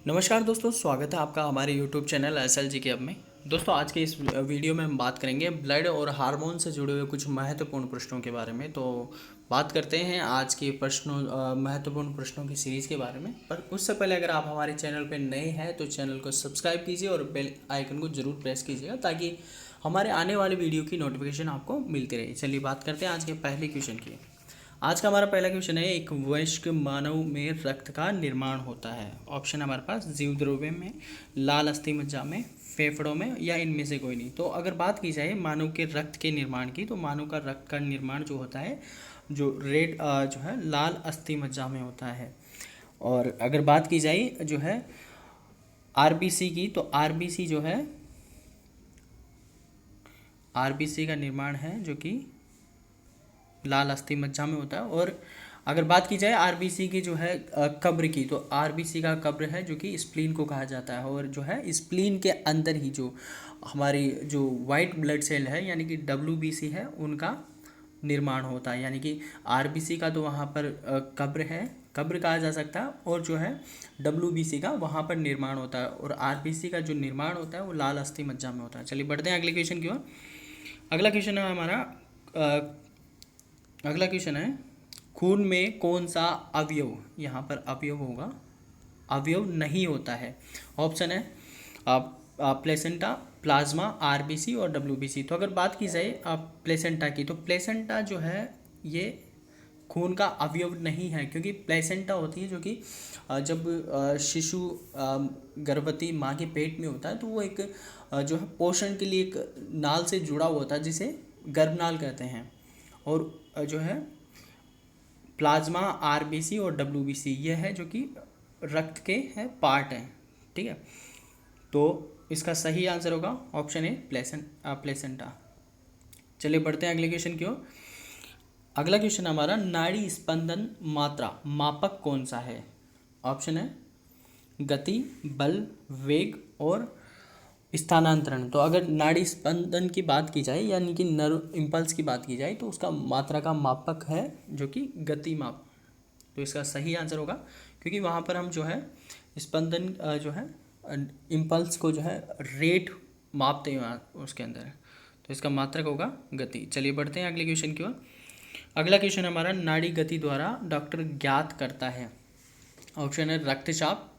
नमस्कार दोस्तों, स्वागत है आपका हमारे YouTube चैनल SLG के अब में। दोस्तों, आज के इस वीडियो में हम बात करेंगे ब्लड और हार्मोन से जुड़े हुए कुछ महत्वपूर्ण प्रश्नों के बारे में। तो बात करते हैं आज के महत्वपूर्ण प्रश्नों की सीरीज़ के बारे में। पर उससे पहले अगर आप हमारे चैनल पर नए हैं तो चैनल को सब्सक्राइब कीजिए और बेल आइकन को ज़रूर प्रेस कीजिएगा ताकि हमारे आने वाले वीडियो की नोटिफिकेशन आपको मिलती रहे। चलिए बात करते हैं आज के पहले क्वेश्चन की। आज का हमारा पहला क्वेश्चन है, एक वयस्क मानव में रक्त का निर्माण होता है। ऑप्शन हमारे पास जीव द्रव्य में, लाल अस्थि मज्जा में, फेफड़ों में या इनमें से कोई नहीं। तो अगर बात की जाए मानव के रक्त के निर्माण की, तो मानव का रक्त का निर्माण जो होता है जो जो है लाल अस्थि मज्जा में होता है। और अगर बात की जाए जो है आरबीसी की, तो आरबीसी जो है आरबीसी का निर्माण है जो कि लाल अस्थि मज्जा में होता है। और अगर बात की जाए आरबीसी की जो है कब्र की, तो आरबीसी का कब्र है जो कि स्प्लीन को कहा जाता है। और जो है स्प्लीन के अंदर ही जो हमारी जो वाइट ब्लड सेल है यानी कि डब्ल्यूबीसी है, उनका निर्माण होता है। यानी कि आरबीसी का तो वहाँ पर कब्र है, कब्र कहा जा सकता है, और जो है डब्ल्यूबीसी का वहाँ पर निर्माण होता है। और आरबीसी का जो निर्माण होता है वो लाल अस्थि मज्जा में होता है। चलिए बढ़ते हैं अगले क्वेश्चन की ओर। अगला क्वेश्चन है हमारा अगला क्वेश्चन है, खून में कौन सा अवयव, यहाँ पर अवयव होगा, अवयव नहीं होता है। ऑप्शन है प्लेसेंटा, प्लाज्मा, आरबीसी और डब्ल्यूबीसी। तो अगर बात की जाए प्लेसेंटा की, तो प्लेसेंटा जो है ये खून का अवयव नहीं है, क्योंकि प्लेसेंटा होती है जो कि जब शिशु गर्भवती माँ के पेट में होता है तो वो एक जो है पोषण के लिए एक नाल से जुड़ा हुआ होता है जिसे गर्भनाल कहते हैं। और जो है प्लाज्मा, आरबीसी और डब्ल्यूबीसी ये है जो कि रक्त के हैं पार्ट हैं। ठीक है, तो इसका सही आंसर होगा ऑप्शन ए प्लेसेंटा। चलिए बढ़ते हैं अगले क्वेश्चन की ओर। अगला क्वेश्चन हमारा, नाड़ी स्पंदन मात्रा मापक कौन सा है। ऑप्शन है गति, बल, वेग और स्थानांतरण। तो अगर नाड़ी स्पंदन की बात की जाए यानी कि नर्व इम्पल्स की बात की जाए तो उसका मात्रा का मापक है जो कि गति माप। तो इसका सही आंसर होगा, क्योंकि वहाँ पर हम जो है स्पंदन जो है इम्पल्स को जो है रेट मापते हैं उसके अंदर। तो इसका मात्रक होगा गति। चलिए बढ़ते हैं अगले क्वेश्चन की ओर। अगला क्वेश्चन हमारा, नाड़ी गति द्वारा डॉक्टर ज्ञात करता है। ऑप्शन है रक्तचाप,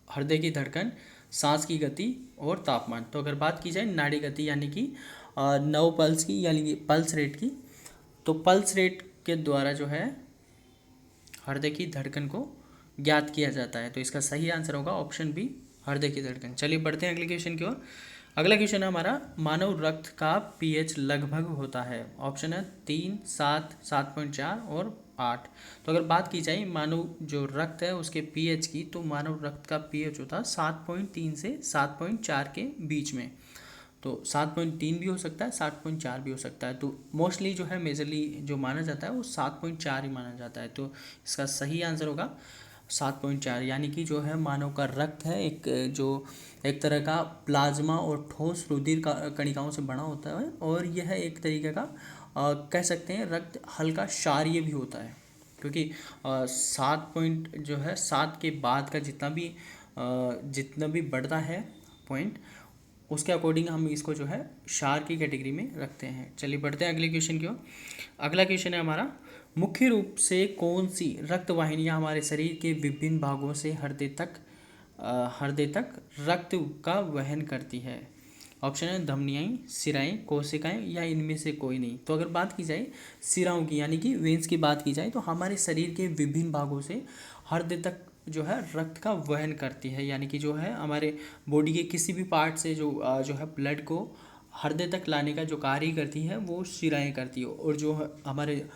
हृदय की धड़कन, सांस की गति और तापमान। तो अगर बात की जाए नाड़ी गति यानी कि नव पल्स की यानी कि पल्स रेट की, तो पल्स रेट के द्वारा जो है हृदय की धड़कन को ज्ञात किया जाता है। तो इसका सही आंसर होगा ऑप्शन बी, हृदय की धड़कन। चलिए बढ़ते हैं अगले क्वेश्चन की ओर। अगला क्वेश्चन है हमारा, मानव रक्त का पीएच लगभग होता है। ऑप्शन है 3, 7, 7.4 और 8। तो अगर बात की जाए मानव जो रक्त है उसके पीएच की, तो मानव रक्त का पीएच होता है 7.3 से 7.4 के बीच में। तो 7.3 भी हो सकता है, 7.4 भी हो सकता है। तो मोस्टली जो है मेजरली जो माना जाता है वो 7.4 ही माना जाता है। तो इसका सही आंसर होगा 7.4। यानी कि जो है मानव का रक्त है एक तरह का प्लाज्मा और ठोस रुधिर का कणिकाओं से बना होता है। और यह एक तरीके का कह सकते हैं रक्त हल्का क्षारीय भी होता है, क्योंकि 7 के बाद का जितना भी बढ़ता है पॉइंट, उसके अकॉर्डिंग हम इसको जो है क्षार की कैटेगरी में रखते हैं। चलिए बढ़ते हैं अगले क्वेश्चन की ओर। अगला क्वेश्चन है हमारा, मुख्य रूप से कौन सी रक्त वाहिनियाँ हमारे शरीर के विभिन्न भागों से हृदय तक रक्त का वहन करती है। ऑप्शन है धमनियाँ, सिराएं, कोशिकाएं या इनमें से कोई नहीं। तो अगर बात की जाए सिराओं की यानी कि वेन्स की बात की जाए, तो हमारे शरीर के विभिन्न भागों से हृदय तक जो है रक्त का वहन करती है। यानी कि जो है हमारे बॉडी के किसी भी पार्ट से जो है ब्लड को हृदय तक लाने का जो कार्य करती है वो शिराएं करती है। और जो हमारे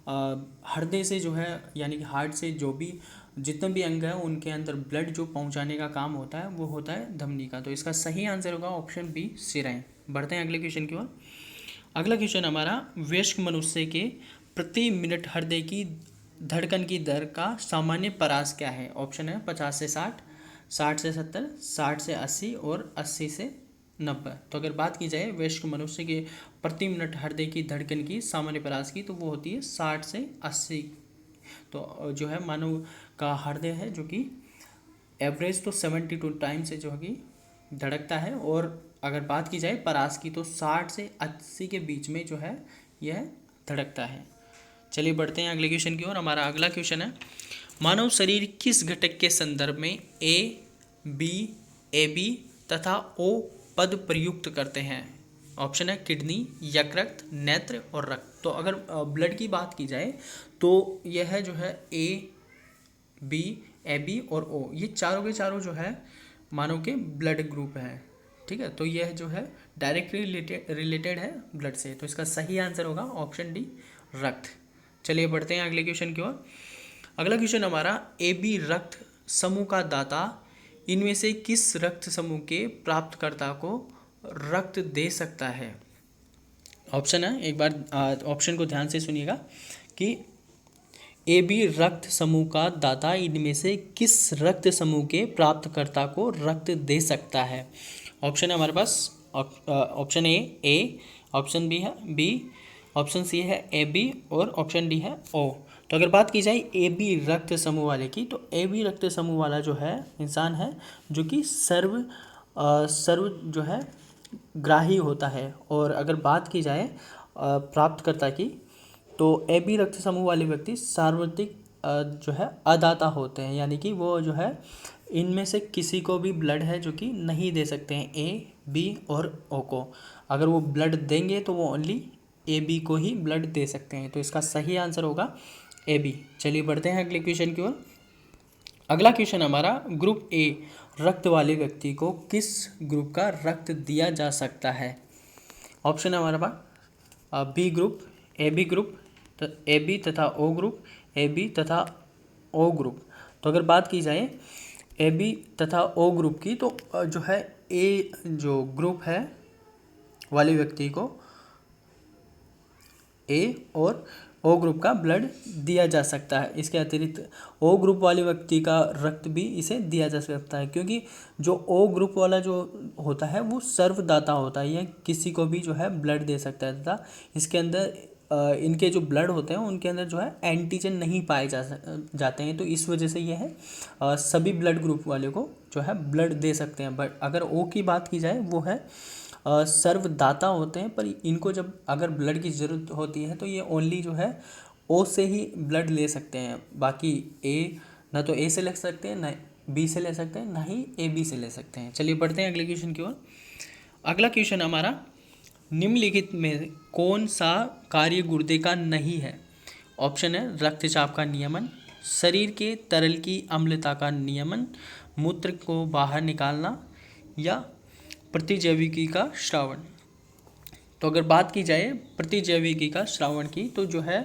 हृदय से जो है यानी कि हार्ट से जो भी जितने भी अंग है उनके अंदर ब्लड जो पहुंचाने का काम होता है वो होता है धमनी का। तो इसका सही आंसर होगा ऑप्शन बी, शिराएं। बढ़ते हैं अगले क्वेश्चन की ओर। अगला क्वेश्चन हमारा, वयस्क मनुष्य के प्रति मिनट हृदय की धड़कन की दर का सामान्य परास क्या है। ऑप्शन है 50 से 60, 60 से 70, 60 से 80 और 80 से 90। तो अगर बात की जाए वयस्क मनुष्य के प्रति मिनट हृदय की धड़कन की सामान्य परास की, तो वो होती है 60 से 80। तो जो है मानव का हृदय है जो कि एवरेज तो 72 टाइम्स से जो है कि धड़कता है, और अगर बात की जाए परास की तो 60 से 80 के बीच में जो है यह धड़कता है। चलिए बढ़ते हैं अगले क्वेश्चन की ओर। हमारा अगला क्वेश्चन है, मानव शरीर किस घटक के संदर्भ में ए, बी, ए बी तथा ओ पद प्रयुक्त करते हैं? ऑप्शन है किडनी, यकृत, नेत्र और रक्त। तो अगर ब्लड की बात की जाए तो यह जो है ए, बी, ए बी और ओ, ये चारों के चारों जो है मानव के ब्लड ग्रुप हैं। ठीक है, तो यह जो है डायरेक्टली रिलेटेड है ब्लड से, तो इसका सही आंसर होगा ऑप्शन डी, रक्त। चलिए बढ़ते हैं अगले क्वेश्चन की ओर। अगला क्वेश्चन हमारा, ए बी रक्त समूह का दाता इनमें से किस रक्त समूह के प्राप्तकर्ता को रक्त दे सकता है? ऑप्शन है, एक बार ऑप्शन को ध्यान से सुनिएगा कि ए बी रक्त समूह का दाता इनमें से किस रक्त समूह के प्राप्तकर्ता को रक्त दे सकता है? ऑप्शन है हमारे पास, ऑप्शन ए, ऑप्शन बी है बी, ऑप्शन सी है ए बी और ऑप्शन डी है ओ। तो अगर बात की जाए ए बी रक्त समूह वाले की, तो ए बी रक्त समूह वाला जो है इंसान है जो कि सर्व जो है ग्राही होता है। और अगर बात की जाए प्राप्तकर्ता की, तो ए बी रक्त समूह वाले व्यक्ति सार्वत्रिक जो है अदाता होते हैं, यानी कि वो जो है इनमें से किसी को भी ब्लड है जो कि नहीं दे सकते हैं ए, बी और ओ को। अगर वो ब्लड देंगे तो वो ओनली ए बी को ही ब्लड दे सकते हैं, तो इसका सही आंसर होगा ए बी। चलिए बढ़ते हैं अगले क्वेश्चन की ओर। अगला क्वेश्चन हमारा, ग्रुप ए रक्त वाले व्यक्ति को किस ग्रुप का रक्त दिया जा सकता है? ऑप्शन है हमारे पास B group, A B group, A B तथा ओ ग्रुप, ए बी तथा ओ ग्रुप। तो अगर बात की जाए ए बी तथा ओ ग्रुप की, तो जो है ए जो ग्रुप है वाले व्यक्ति को ए और ओ ग्रुप का ब्लड दिया जा सकता है। इसके अतिरिक्त ओ ग्रुप वाले व्यक्ति का रक्त भी इसे दिया जा सकता है, क्योंकि जो ओ ग्रुप वाला जो होता है वो सर्वदाता होता है, यह किसी को भी जो है ब्लड दे सकता है तथा इसके अंदर इनके जो ब्लड होते हैं उनके अंदर जो है एंटीजन नहीं पाए जाते हैं, तो इस वजह से यह है सभी ब्लड ग्रुप वाले को जो है ब्लड दे सकते हैं। बट अगर ओ की बात की जाए वो है सर्वदाता होते हैं, पर इनको जब अगर ब्लड की ज़रूरत होती है तो ये ओनली जो है ओ से ही ब्लड ले सकते हैं। बाकी ए ना तो ए से ले सकते हैं, ना बी से ले सकते हैं, ना ही ए बी से ले सकते हैं। चलिए बढ़ते हैं अगले क्वेश्चन की ओर। अगला क्वेश्चन हमारा, निम्नलिखित में कौन सा कार्य गुर्दे का नहीं है? ऑप्शन है रक्तचाप का नियमन, शरीर के तरल की अम्लता का नियमन, मूत्र को बाहर निकालना या प्रतिजैविकी का श्रावण। तो अगर बात की जाए प्रतिजैविकी का श्रावण की, तो जो है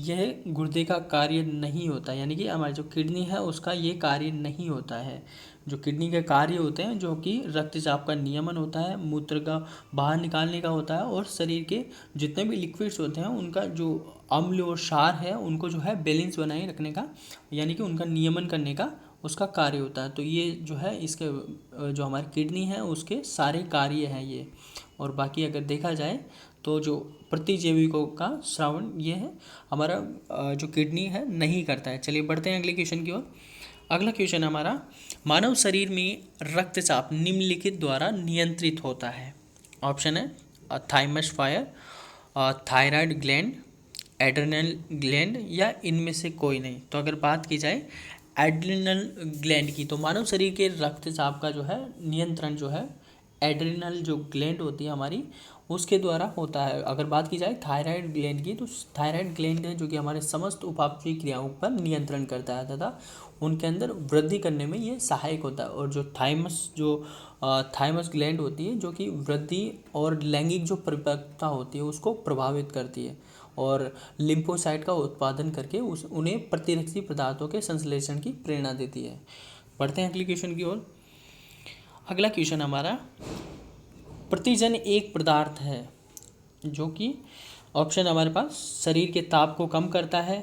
यह गुर्दे का कार्य नहीं होता, यानी कि हमारी जो किडनी है उसका ये कार्य नहीं होता है। जो किडनी के कार्य होते हैं जो कि रक्तचाप का नियमन होता है, मूत्र का बाहर निकालने का होता है, और शरीर के जितने भी लिक्विड्स होते हैं उनका जो अम्ल और क्षार है उनको जो है बैलेंस बनाए रखने का, यानी कि उनका नियमन करने का उसका कार्य होता है। तो ये जो है इसके जो हमारी किडनी है उसके सारे कार्य हैं ये। और बाकी अगर देखा जाए तो जो प्रतिजैविकों का श्रावण ये है हमारा जो किडनी है नहीं करता है। चलिए बढ़ते हैं अगले क्वेश्चन की ओर। अगला क्वेश्चन हमारा, मानव शरीर में रक्तचाप निम्नलिखित द्वारा नियंत्रित होता है। ऑप्शन है thymus fire, thyroid gland, adrenal gland या इनमें से कोई नहीं। तो अगर बात की जाए एड्रेनल ग्लैंड की, तो मानव शरीर के रक्तचाप का जो है नियंत्रण जो है एड्रेनल जो ग्लैंड होती है हमारी उसके द्वारा होता है। अगर बात की जाए थायराइड ग्लैंड की, तो थायराइड ग्लैंड है जो कि हमारे समस्त उपापचयी क्रियाओं पर नियंत्रण करता है तथा उनके अंदर वृद्धि करने में ये सहायक होता है। और जो थाइमस ग्लैंड होती है जो कि वृद्धि और लैंगिक जो परिपक्वता होती है उसको प्रभावित करती है और लिम्फोसाइट का उत्पादन करके उन्हें प्रतिरक्षी पदार्थों के संश्लेषण की प्रेरणा देती है। बढ़ते हैं अगले क्वेश्चन की ओर। अगला क्वेश्चन हमारा, प्रतिजन एक पदार्थ है जो कि ऑप्शन हमारे पास शरीर के ताप को कम करता है,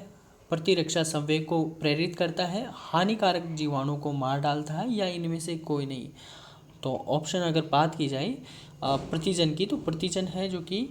प्रतिरक्षा संवेग को प्रेरित करता है, हानिकारक जीवाणु को मार डालता है या इनमें से कोई नहीं। तो ऑप्शन अगर बात की जाए प्रतिजन की, तो प्रतिजन है जो कि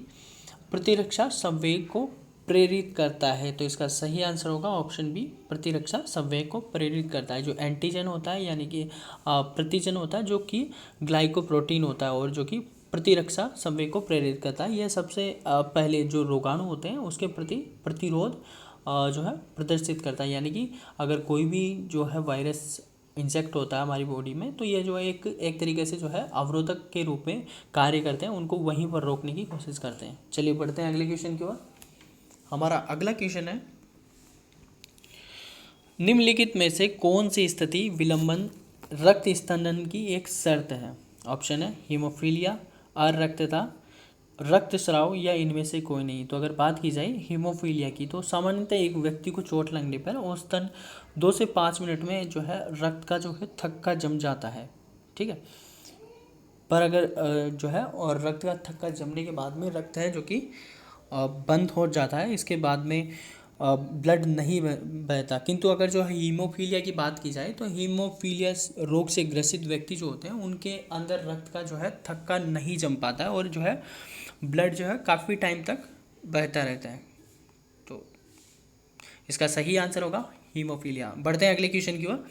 प्रतिरक्षा संवेग को प्रेरित करता है? तो इसका सही आंसर होगा ऑप्शन बी, प्रतिरक्षा संवेग को प्रेरित करता है। जो एंटीजन होता है यानी कि प्रतिजन होता है जो कि ग्लाइकोप्रोटीन होता है और जो कि प्रतिरक्षा संवेग को प्रेरित करता है। यह सबसे पहले जो रोगाणु होते हैं उसके प्रति प्रतिरोध जो है प्रदर्शित करता है। यानी कि अगर कोई भी जो है वायरस इंजेक्ट होता है हमारी बॉडी में, तो ये जो है एक तरीके से जो है अवरोधक के रूप में कार्य करते हैं, उनको वहीं पर रोकने की कोशिश करते हैं। चलिए बढ़ते हैं अगले क्वेश्चन की ओर। हमारा अगला क्वेश्चन है, निम्नलिखित में से कौन सी स्थिति विलंबन रक्त स्तंभन की एक शर्त है? ऑप्शन है हीमोफीलिया, अरक्तता, रक्तस्राव या इनमें से कोई नहीं। तो अगर बात की जाए हीमोफीलिया की, तो सामान्यतः एक व्यक्ति को चोट लगने पर औसतन 2 से 5 मिनट में जो है रक्त का जो है थक्का जम जाता है, ठीक है। पर अगर जो है और रक्त का थक्का जमने के बाद में रक्त है जो कि बंद हो जाता है, इसके बाद में ब्लड नहीं बहता। किंतु अगर जो है हीमोफीलिया की बात की जाए, तो हीमोफीलिया रोग से ग्रसित व्यक्ति जो होते हैं उनके अंदर रक्त का जो है थक्का नहीं जम पाता है और जो है ब्लड जो है काफ़ी टाइम तक बहता रहता है। तो इसका सही आंसर होगा हीमोफीलिया। बढ़ते हैं अगले क्वेश्चन की ओर।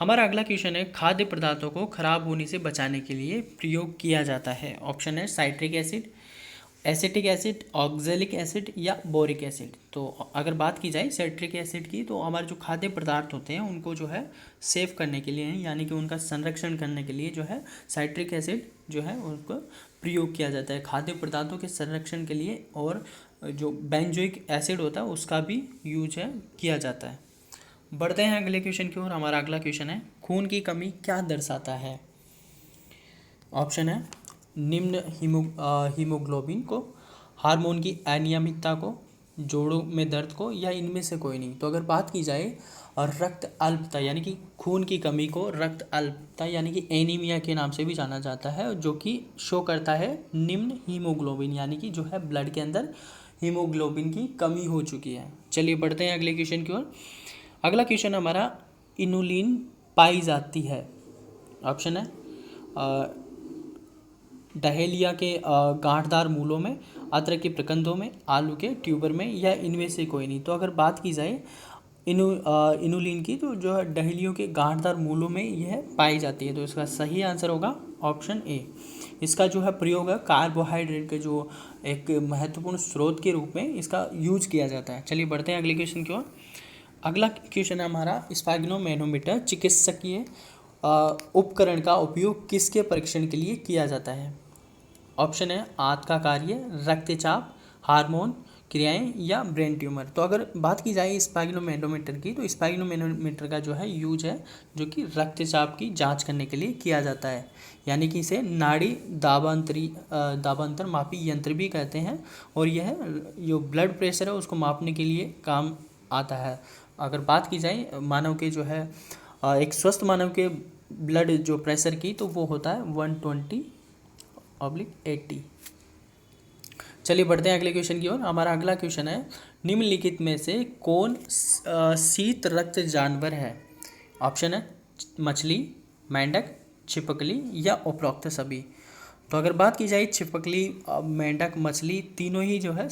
हमारा अगला क्वेश्चन है, खाद्य पदार्थों को खराब होने से बचाने के लिए प्रयोग किया जाता है। ऑप्शन है citric acid, acetic acid, oxalic acid या बोरिक एसिड। तो अगर बात की जाए साइट्रिक एसिड की, तो हमारे जो खाद्य पदार्थ होते हैं उनको जो है सेव करने के लिए यानी कि उनका संरक्षण करने के लिए जो है साइट्रिक एसिड जो है उनको प्रयोग किया जाता है खाद्य पदार्थों के संरक्षण के लिए। और जो बेंजोइक एसिड होता है उसका भी यूज है किया जाता है। बढ़ते हैं अगले क्वेश्चन की ओर। हमारा अगला क्वेश्चन है, खून की कमी क्या दर्शाता है? ऑप्शन है निम्न हीमोग्लोबिन को, हार्मोन की अनियमितता को, जोड़ों में दर्द को या इनमें से कोई नहीं। तो अगर बात की जाए और रक्त अल्पता यानी कि खून की कमी को रक्त अल्पता यानी कि एनीमिया के नाम से भी जाना जाता है, जो कि शो करता है निम्न हीमोग्लोबिन यानी कि जो है ब्लड के अंदर हीमोग्लोबिन की कमी हो चुकी है। चलिए बढ़ते हैं अगले क्वेश्चन की ओर। अगला क्वेश्चन हमारा, इनुलिन पाई जाती है। ऑप्शन है डहेलिया के गांठदार मूलों में, अदरक के प्रकंदों में, आलू के ट्यूबर में या इनमें से कोई नहीं। तो अगर बात की जाए इनुलिन की, तो जो है डहेलियों के गांठदार मूलों में यह पाई जाती है। तो इसका सही आंसर होगा ऑप्शन ए। इसका जो है प्रयोग है कार्बोहाइड्रेट के जो एक महत्वपूर्ण स्रोत के रूप में इसका यूज किया जाता है। चलिए बढ़ते हैं अगले क्वेश्चन की ओर। अगला क्वेश्चन है हमारा, स्फैग्नोमेनोमीटर चिकित्सकीय उपकरण का उपयोग किसके परीक्षण के लिए किया जाता है? ऑप्शन है आंत का कार्य, रक्तचाप, हार्मोन क्रियाएं या ब्रेन ट्यूमर। तो अगर बात की जाए स्फैग्नोमेनोमीटर की, तो स्फैग्नोमेनोमीटर का जो है यूज है जो कि रक्तचाप की जांच करने के लिए किया जाता है। यानी कि इसे नाड़ी दाबांतर मापी यंत्र भी कहते हैं और यह जो ब्लड प्रेशर है उसको मापने के लिए काम आता है। अगर बात की जाए मानव के जो है एक स्वस्थ मानव के ब्लड जो प्रेशर की, तो वो होता है 120/80। चलिए बढ़ते हैं अगले क्वेश्चन की ओर। हमारा अगला क्वेश्चन है, निम्नलिखित में से कौन शीत रक्त जानवर है? ऑप्शन है मछली, मेंढक, छिपकली या उपरोक्त सभी। तो अगर बात की जाए छिपकली, मेंढक, मछली, तीनों ही जो है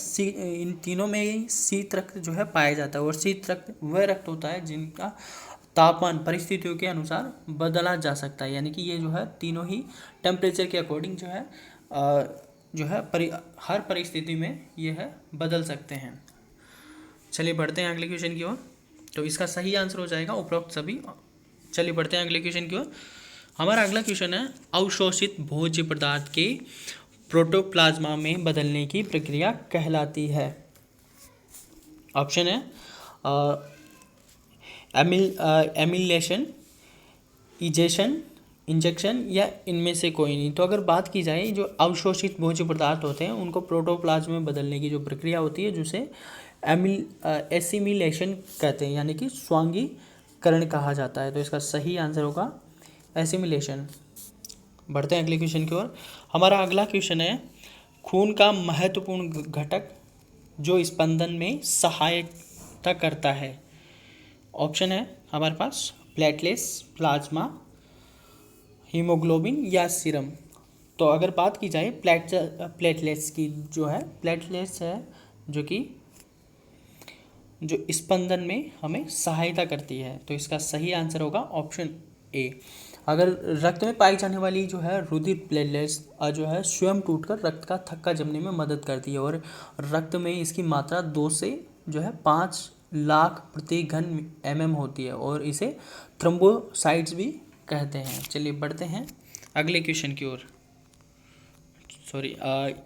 इन तीनों में ही शीत रक्त जो है पाया जाता है। और शीत रक्त वह रक्त होता है जिनका तापमान परिस्थितियों के अनुसार बदला जा सकता है। यानी कि ये जो है तीनों ही टेम्परेचर के अकॉर्डिंग जो है हर परिस्थिति में ये है बदल सकते हैं। चलिए बढ़ते हैं अगले क्वेश्चन की ओर। तो इसका सही आंसर हो जाएगा उपरोक्त सभी। चलिए बढ़ते हैं अगले क्वेश्चन की ओर। हमारा अगला क्वेश्चन है, अवशोषित भोज्य पदार्थ के प्रोटोप्लाज्मा में बदलने की प्रक्रिया कहलाती है। ऑप्शन है एमिलेशन, इजेशन, इंजेक्शन या इनमें से कोई नहीं। तो अगर बात की जाए जो अवशोषित भोज्य पदार्थ होते हैं उनको प्रोटोप्लाज्म में बदलने की जो प्रक्रिया होती है जिसे एसिमिलेशन कहते हैं यानी कि स्वांगीकरण कहा जाता है। तो इसका सही आंसर होगा एसिमिलेशन। बढ़ते हैं अगले क्वेश्चन की ओर। हमारा अगला क्वेश्चन है, खून का महत्वपूर्ण घटक जो स्पंदन में सहायता करता है। ऑप्शन है हमारे पास प्लेटलेट्स, प्लाज्मा, हीमोग्लोबिन या सीरम। तो अगर बात की जाए प्लेटलेट्स की, जो है प्लेटलेट्स है जो कि जो स्पंदन में हमें सहायता करती है। तो इसका सही आंसर होगा ऑप्शन ए। अगर रक्त में पाई जाने वाली जो है रुधिर प्लेटलेट्स जो है स्वयं टूटकर रक्त का थक्का जमने में मदद करती है, और रक्त में इसकी मात्रा 2 से जो है 5 लाख प्रति घन mm होती है, और इसे थ्रोम्बोसाइट्स भी कहते हैं। चलिए बढ़ते हैं अगले क्वेश्चन की ओर। सॉरी,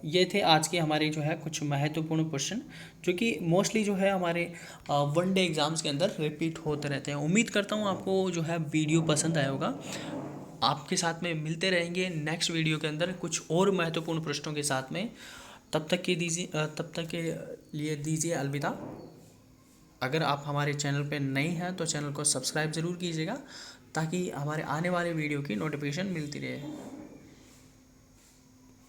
ये थे आज के हमारे जो है कुछ महत्वपूर्ण क्वेश्चन, जो कि मोस्टली जो है हमारे वनडे एग्जाम्स के अंदर रिपीट होते रहते हैं। उम्मीद करता हूँ आपको जो है वीडियो पसंद आया होगा। आपके साथ में मिलते रहेंगे नेक्स्ट वीडियो के अंदर कुछ और महत्वपूर्ण प्रश्नों के साथ में। तब तक के लिए दीजिए अलविदा। अगर आप हमारे चैनल पे नए हैं तो चैनल को सब्सक्राइब ज़रूर कीजिएगा, ताकि हमारे आने वाले वीडियो की नोटिफिकेशन मिलती रहे।